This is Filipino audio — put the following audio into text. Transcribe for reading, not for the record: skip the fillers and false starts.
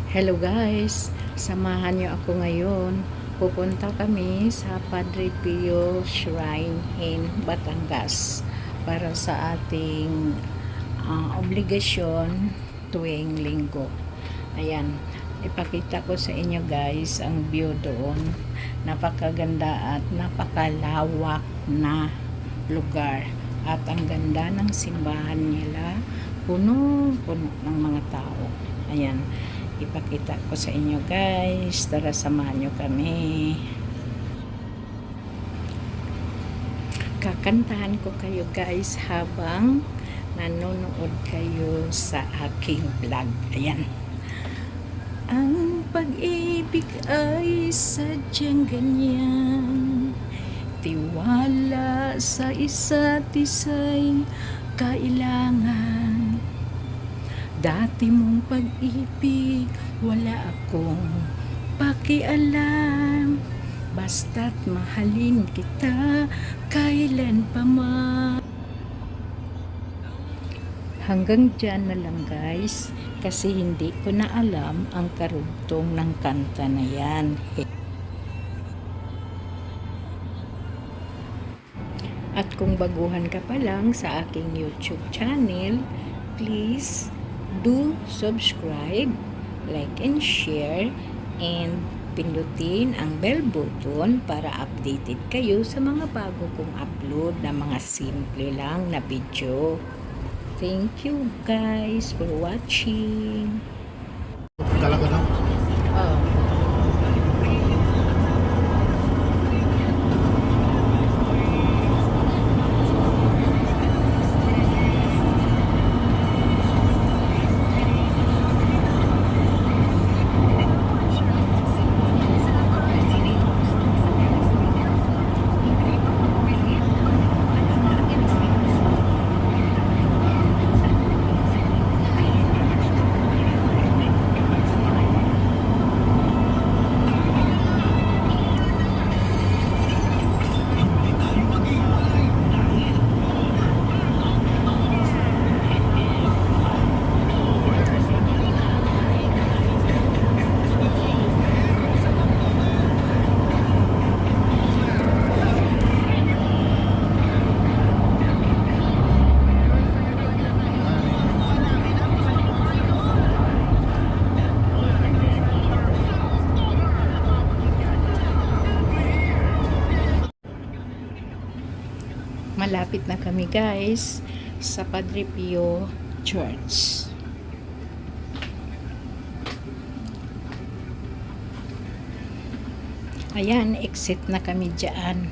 Hello guys, samahan niyo ako ngayon. Pupunta kami sa Padre Pio Shrine in Batangas para sa ating obligasyon tuwing linggo. Ayan, ipakita ko sa inyo guys ang view doon. Napakaganda at napakalawak na lugar. At ang ganda ng simbahan nila, puno-puno ng mga tao. Ayan, ipakita ko sa inyo guys. Tara, samahan nyo kami. Kakantahan ko kayo guys habang nanonood kayo sa aking vlog. Ayan. Ang pag-ibig ay sadyang ganyan, tiwala sa isa't isa'y kailangan. Dati mong pag-ibig, wala akong pakialam, basta't mahalin kita kailan pa man. Hanggang dyan na lang guys, kasi hindi ko na alam ang karugtong ng kanta na yan. At kung baguhan ka pa lang sa aking YouTube channel, please do subscribe, like and share, and pindutin ang bell button para updated kayo sa mga bago kong upload na mga simple lang na video. Thank you guys for watching. Talaga na? Oh. Malapit na kami guys sa Padre Pio Church. Ayan, exit na kami dyan.